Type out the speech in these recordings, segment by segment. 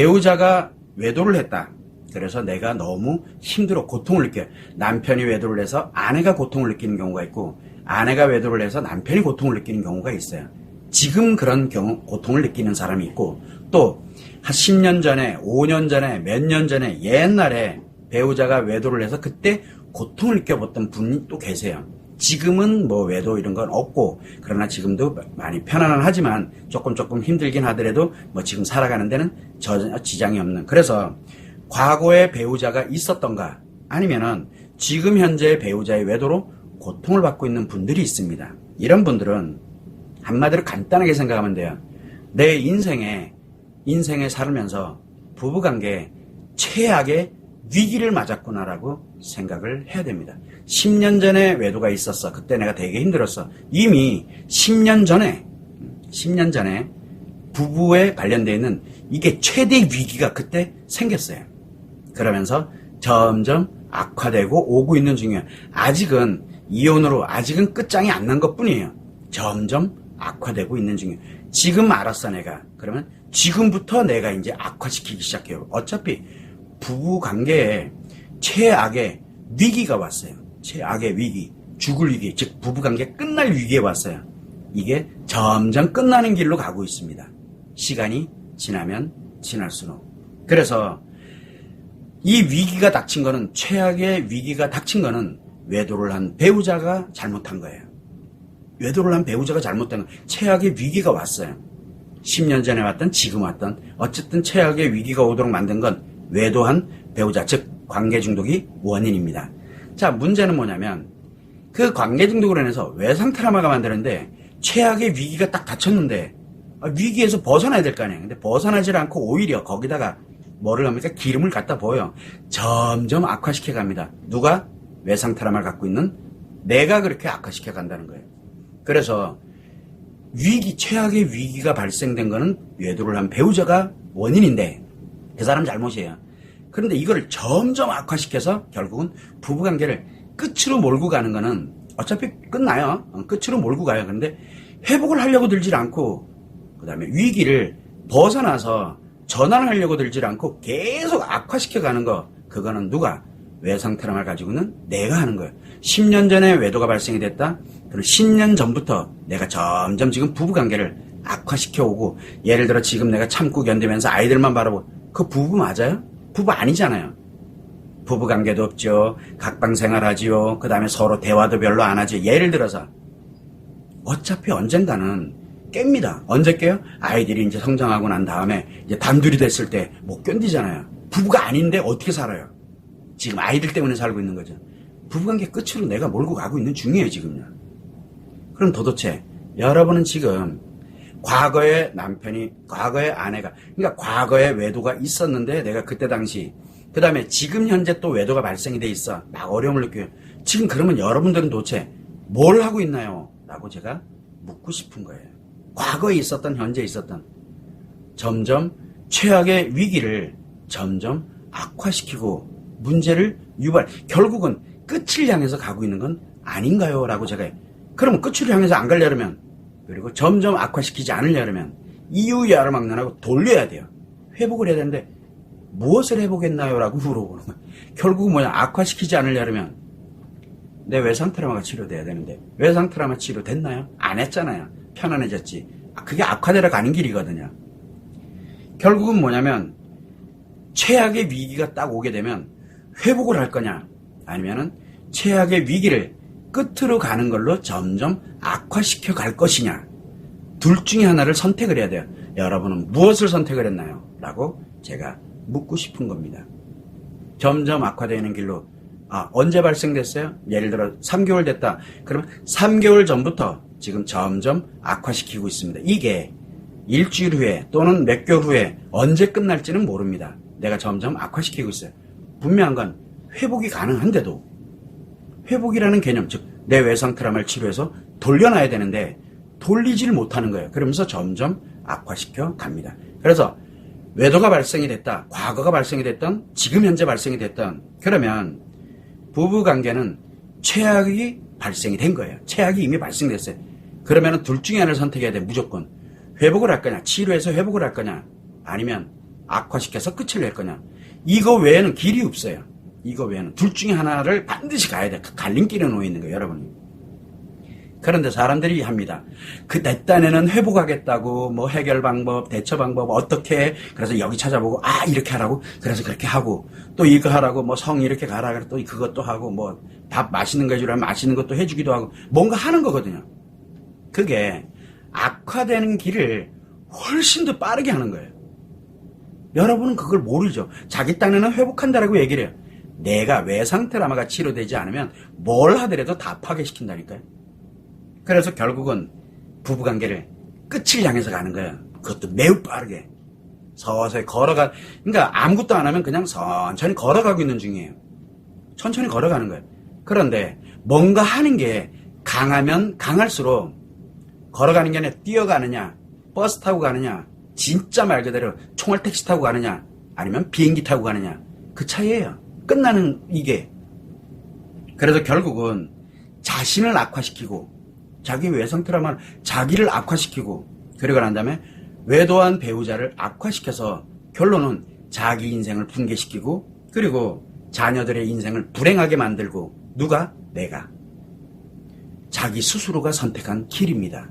배우자가 외도를 했다. 그래서 내가 너무 힘들어 고통을 느껴요. 남편이 외도를 해서 아내가 고통을 느끼는 경우가 있고 아내가 외도를 해서 남편이 고통을 느끼는 경우가 있어요. 지금 그런 경우 고통을 느끼는 사람이 있고 또 한 10년 전에 5년 전에 몇 년 전에 옛날에 배우자가 외도를 해서 그때 고통을 느껴봤던 분이 또 계세요. 지금은 뭐 외도 이런 건 없고 그러나 지금도 많이 편안은 하지만 조금 힘들긴 하더라도 뭐 지금 살아가는 데는 전혀 지장이 없는. 그래서 과거에 배우자가 있었던가 아니면은 지금 현재 배우자의 외도로 고통을 받고 있는 분들이 있습니다. 이런 분들은 한마디로 간단하게 생각하면 돼요. 내 인생에 살면서 부부관계에 최악의 위기를 맞았구나라고 생각을 해야 됩니다. 10년 전에 외도가 있었어. 그때 내가 되게 힘들었어. 이미 10년 전에 부부에 관련되어 있는 이게 최대 위기가 그때 생겼어요. 그러면서 점점 악화되고 오고 있는 중이에요. 아직은 이혼으로 아직은 끝장이 안 난 것뿐이에요. 점점 악화되고 있는 중이에요. 지금 알았어 내가. 그러면 지금부터 내가 이제 악화시키기 시작해요. 어차피 부부 관계에 최악의 위기가 왔어요. 최악의 위기, 죽을 위기, 즉 부부 관계 끝날 위기에 왔어요. 이게 점점 끝나는 길로 가고 있습니다. 시간이 지나면 지날수록. 그래서 이 위기가 닥친 거는 최악의 위기가 닥친 거는 외도를 한 배우자가 잘못한 거예요. 외도를 한 배우자가 잘못된 건 최악의 위기가 왔어요. 10년 전에 왔던 지금 왔던 어쨌든 최악의 위기가 오도록 만든 건 외도한 배우자 즉 관계 중독이 원인입니다. 자 문제는 뭐냐면 그 관계 중독으로 인해서 외상 트라우마가 만드는데 최악의 위기가 딱 닥쳤는데 위기에서 벗어나야 될 거 아니에요. 근데 벗어나질 않고 오히려 거기다가 뭐를 합니까? 기름을 갖다 부어요. 점점 악화시켜 갑니다. 누가? 외상 트라우마를 갖고 있는 내가 그렇게 악화시켜 간다는 거예요. 그래서 최악의 위기가 발생된 거는 외도를 한 배우자가 원인인데 그 사람 잘못이에요. 그런데 이거를 점점 악화시켜서 결국은 부부관계를 끝으로 몰고 가는 거는 어차피 끝나요. 끝으로 몰고 가요. 그런데 회복을 하려고 들질 않고 그 다음에 위기를 벗어나서 전환을 하려고 들질 않고 계속 악화시켜 가는 거 그거는 누가? 외상 트라우마를 가지고 있는 내가 하는 거예요. 10년 전에 외도가 발생이 됐다. 그럼 10년 전부터 내가 점점 지금 부부관계를 악화시켜 오고 예를 들어 지금 내가 참고 견디면서 아이들만 바라보고 그 부부 맞아요? 부부 아니잖아요. 부부관계도 없죠. 각방생활하지요. 그 다음에 서로 대화도 별로 안 하죠. 예를 들어서 어차피 언젠가는 깹니다. 언제 깨요? 아이들이 이제 성장하고 난 다음에 이제 단둘이 됐을 때 못 견디잖아요. 부부가 아닌데 어떻게 살아요? 지금 아이들 때문에 살고 있는 거죠. 부부관계 끝으로 내가 몰고 가고 있는 중이에요, 지금요. 그럼 도대체 여러분은 지금 과거에 남편이, 과거에 아내가, 그러니까 과거에 외도가 있었는데 내가 그때 당시, 그 다음에 지금 현재 또 외도가 발생이 돼 있어. 막 어려움을 느껴요. 지금 그러면 여러분들은 도대체 뭘 하고 있나요? 라고 제가 묻고 싶은 거예요. 과거에 있었던, 현재 있었던 점점 최악의 위기를 점점 악화시키고 문제를 결국은 끝을 향해서 가고 있는 건 아닌가요? 라고 제가 그러면 끝을 향해서 안 가려면 그리고 점점 악화시키지 않으려면 이유 야로막론하고 돌려야 돼요. 회복을 해야 되는데 무엇을 해보겠나요? 라고 물어보는 거예요. 결국은 뭐냐? 악화시키지 않으려면 내 외상 트라우마가 치료돼야 되는데 외상 트라우마 치료 됐나요? 안 했잖아요. 편안해졌지. 그게 악화되러 가는 길이거든요. 결국은 뭐냐면 최악의 위기가 딱 오게 되면 회복을 할 거냐 아니면은 최악의 위기를 끝으로 가는 걸로 점점 악화시켜 갈 것이냐 둘 중에 하나를 선택을 해야 돼요. 여러분은 무엇을 선택을 했나요? 라고 제가 묻고 싶은 겁니다. 점점 악화되는 길로 언제 발생됐어요? 예를 들어 3개월 됐다. 그러면 3개월 전부터 지금 점점 악화시키고 있습니다. 이게 일주일 후에 또는 몇 개월 후에 언제 끝날지는 모릅니다. 내가 점점 악화시키고 있어요. 분명한 건 회복이 가능한데도 회복이라는 개념, 즉 내 외상 트라우마를 치료해서 돌려놔야 되는데 돌리지를 못하는 거예요. 그러면서 점점 악화시켜 갑니다. 그래서 외도가 발생이 됐다, 과거가 발생이 됐던, 지금 현재 발생이 됐던 그러면 부부관계는 최악이 발생이 된 거예요. 최악이 이미 발생됐어요. 그러면 둘 중에 하나를 선택해야 돼. 무조건 회복을 할 거냐, 치료해서 회복을 할 거냐, 아니면 악화시켜서 끝을 낼 거냐. 이거 외에는 길이 없어요. 이거 외에는 둘 중에 하나를 반드시 가야 돼. 그 갈림길에 놓여 있는 거예요, 여러분. 그런데 사람들이 합니다. 내 딴에는 회복하겠다고, 뭐 해결 방법, 대처 방법, 어떻게, 그래서 여기 찾아보고, 이렇게 하라고, 그래서 그렇게 하고, 또 이거 하라고, 뭐 성 이렇게 가라, 그래 또 그것도 하고, 뭐 밥 맛있는 거 해주라면 맛있는 것도 해주기도 하고, 뭔가 하는 거거든요. 그게 악화되는 길을 훨씬 더 빠르게 하는 거예요. 여러분은 그걸 모르죠. 자기 딴에는 회복한다라고 얘기를 해요. 내가 외상 트라우마가 치료되지 않으면 뭘 하더라도 다 파괴시킨다니까요. 그래서 결국은 부부관계를 끝을 향해서 가는 거예요. 그것도 매우 빠르게. 서서히 그러니까 아무것도 안 하면 그냥 천천히 걸어가고 있는 중이에요. 천천히 걸어가는 거예요. 그런데 뭔가 하는 게 강하면 강할수록 걸어가는 게 아니라 뛰어가느냐, 버스 타고 가느냐, 진짜 말 그대로 총알 택시 타고 가느냐, 아니면 비행기 타고 가느냐, 그 차이예요. 끝나는 이게. 그래서 결국은 자신을 악화시키고 자기 외상 트라우마를 자기를 악화시키고 그러고 난 다음에 외도한 배우자를 악화시켜서 결론은 자기 인생을 붕괴시키고 그리고 자녀들의 인생을 불행하게 만들고 누가? 내가. 자기 스스로가 선택한 길입니다.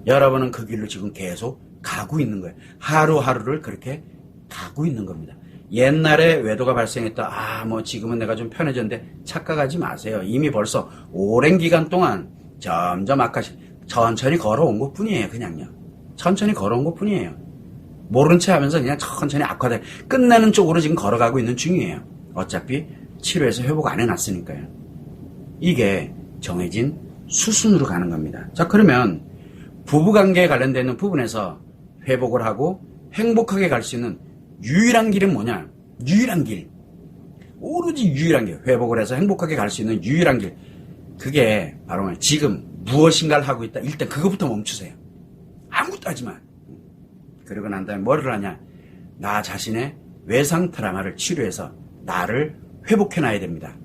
여러분은 그 길로 지금 계속 가고 있는 거예요. 하루하루를 그렇게 가고 있는 겁니다. 옛날에 외도가 발생했다. 뭐 지금은 내가 좀 편해졌는데 착각하지 마세요. 이미 벌써 오랜 기간 동안 점점 천천히 걸어온 것 뿐이에요. 그냥요. 천천히 걸어온 것 뿐이에요. 모른 채 하면서 그냥 천천히 악화돼 끝내는 쪽으로 지금 걸어가고 있는 중이에요. 어차피 치료해서 회복 안 해놨으니까요. 이게 정해진 수순으로 가는 겁니다. 자, 그러면 부부관계에 관련되는 부분에서 회복을 하고 행복하게 갈 수 있는 유일한 길은 뭐냐? 유일한 길. 오로지 유일한 길. 회복을 해서 행복하게 갈 수 있는 유일한 길. 그게 바로 지금 무엇인가를 하고 있다. 일단 그거부터 멈추세요. 아무것도 하지 마. 그러고 난 다음에 뭐를 하냐? 나 자신의 외상 트라우마를 치료해서 나를 회복해놔야 됩니다.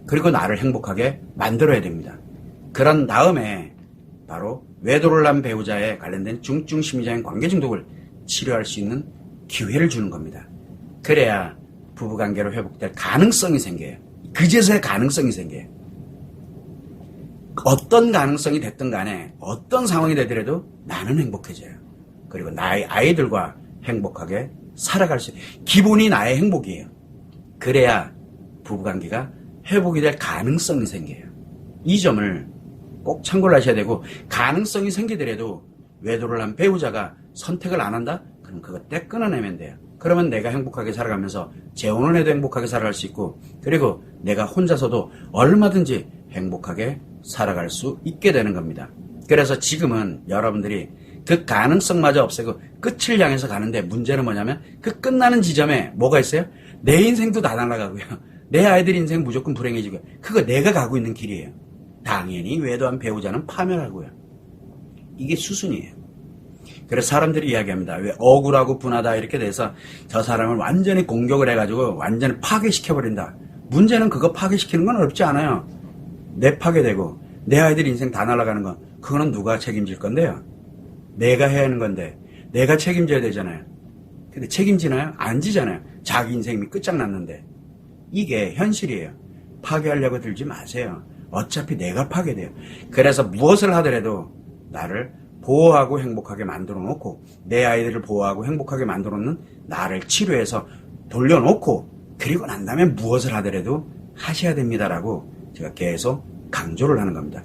그리고 나를 행복하게 만들어야 됩니다. 그런 다음에 바로 외도를 한 배우자에 관련된 중증 심리적인 관계 중독을 치료할 수 있는 기회를 주는 겁니다. 그래야 부부관계로 회복될 가능성이 생겨요. 그제서야 가능성이 생겨요. 어떤 가능성이 됐든 간에 어떤 상황이 되더라도 나는 행복해져요. 그리고 나의 아이들과 행복하게 살아갈 수 있어요. 기본이 나의 행복이에요. 그래야 부부관계가 회복이 될 가능성이 생겨요. 이 점을 꼭 참고를 하셔야 되고, 가능성이 생기더라도 외도를 한 배우자가 선택을 안 한다? 그럼 그거 떼 끊어내면 돼요. 그러면 내가 행복하게 살아가면서 재혼을 해도 행복하게 살아갈 수 있고, 그리고 내가 혼자서도 얼마든지 행복하게 살아갈 수 있게 되는 겁니다. 그래서 지금은 여러분들이 그 가능성마저 없애고 끝을 향해서 가는데, 문제는 뭐냐면 그 끝나는 지점에 뭐가 있어요? 내 인생도 다 날아가고요. 내 아이들 인생 무조건 불행해지고요. 그거 내가 가고 있는 길이에요. 당연히 외도한 배우자는 파멸하고요. 이게 수순이에요. 그래서 사람들이 이야기합니다. 왜 억울하고 분하다 이렇게 돼서 저 사람을 완전히 공격을 해가지고 완전히 파괴시켜버린다. 문제는 그거 파괴시키는 건 어렵지 않아요. 내 파괴되고 내 아이들 인생 다 날아가는 건 그거는 누가 책임질 건데요? 내가 해야 하는 건데 내가 책임져야 되잖아요. 근데 책임지나요? 안 지잖아요. 자기 인생이 끝장났는데. 이게 현실이에요. 파괴하려고 들지 마세요. 어차피 내가 파괴돼요. 그래서 무엇을 하더라도 나를 보호하고 행복하게 만들어 놓고, 내 아이들을 보호하고 행복하게 만들어 놓는 나를 치료해서 돌려놓고, 그리고 난 다음에 무엇을 하더라도 하셔야 됩니다라고 제가 계속 강조를 하는 겁니다.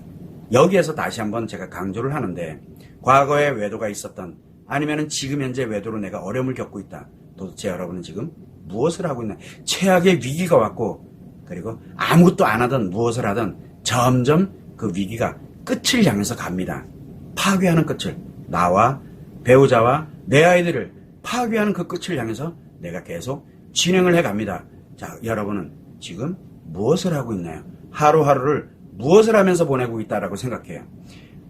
여기에서 다시 한번 제가 강조를 하는데, 과거에 외도가 있었던, 아니면은 지금 현재 외도로 내가 어려움을 겪고 있다. 도대체 여러분은 지금 무엇을 하고 있나? 최악의 위기가 왔고, 그리고 아무것도 안 하던 무엇을 하던 점점 그 위기가 끝을 향해서 갑니다. 파괴하는 끝을, 나와 배우자와 내 아이들을 파괴하는 그 끝을 향해서 내가 계속 진행을 해갑니다. 자, 여러분은 지금 무엇을 하고 있나요? 하루하루를 무엇을 하면서 보내고 있다라고 생각해요.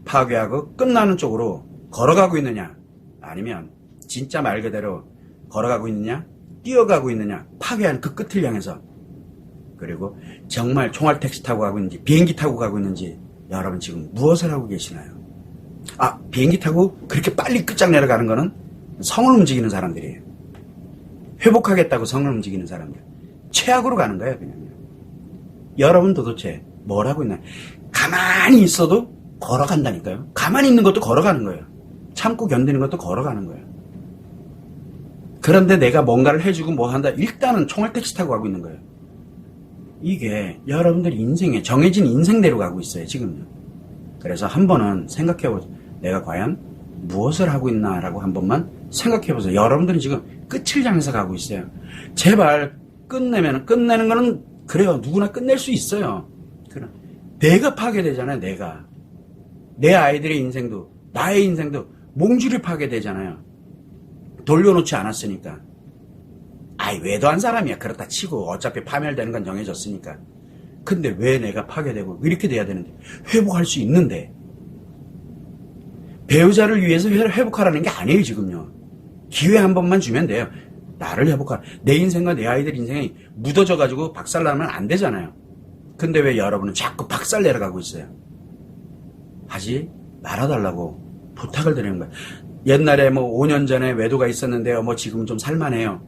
파괴하고 끝나는 쪽으로 걸어가고 있느냐, 아니면 진짜 말 그대로 걸어가고 있느냐, 뛰어가고 있느냐, 파괴하는 그 끝을 향해서. 그리고 정말 총알 택시 타고 가고 있는지 비행기 타고 가고 있는지, 여러분 지금 무엇을 하고 계시나요? 비행기 타고 그렇게 빨리 끝장 내려가는 거는 성을 움직이는 사람들이에요. 회복하겠다고 성을 움직이는 사람들. 최악으로 가는 거예요, 그냥. 여러분 도대체 뭘 하고 있나? 가만히 있어도 걸어간다니까요. 가만히 있는 것도 걸어가는 거예요. 참고 견디는 것도 걸어가는 거예요. 그런데 내가 뭔가를 해주고 뭐 한다. 일단은 총알 택시 타고 가고 있는 거예요. 이게 여러분들 인생에 정해진 인생대로 가고 있어요, 지금요. 그래서 한 번은 생각해보세요. 내가 과연 무엇을 하고 있나라고 한 번만 생각해보세요. 여러분들이 지금 끝을 향해서 가고 있어요. 제발 끝내는 거는 그래요. 누구나 끝낼 수 있어요. 그럼 내가 파괴되잖아요. 내가. 내 아이들의 인생도 나의 인생도 몽줄이 파괴되잖아요. 돌려놓지 않았으니까. 아이 외도한 사람이야. 그렇다 치고 어차피 파멸되는 건 정해졌으니까. 근데 왜 내가 파괴되고 이렇게 돼야 되는데 회복할 수 있는데 배우자를 위해서 회복하라는 게 아니에요. 지금요. 기회 한 번만 주면 돼요. 나를 회복하라. 내 인생과 내 아이들 인생이 묻어져가지고 박살나면 안 되잖아요. 근데 왜 여러분은 자꾸 박살 내려가고 있어요? 하지 말아달라고 부탁을 드리는 거예요. 옛날에 뭐 5년 전에 외도가 있었는데요. 뭐 지금 좀 살만해요.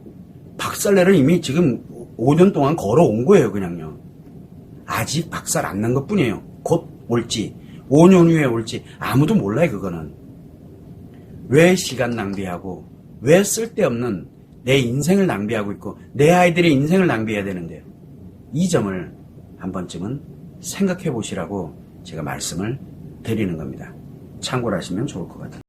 박살내를 이미 지금 5년 동안 걸어온 거예요. 그냥요. 아직 박살 안 난 것 뿐이에요. 곧 올지 5년 후에 올지 아무도 몰라요. 그거는. 왜 시간 낭비하고 왜 쓸데없는 내 인생을 낭비하고 있고 내 아이들의 인생을 낭비해야 되는데요. 이 점을 한 번쯤은 생각해 보시라고 제가 말씀을 드리는 겁니다. 참고를 하시면 좋을 것 같아요.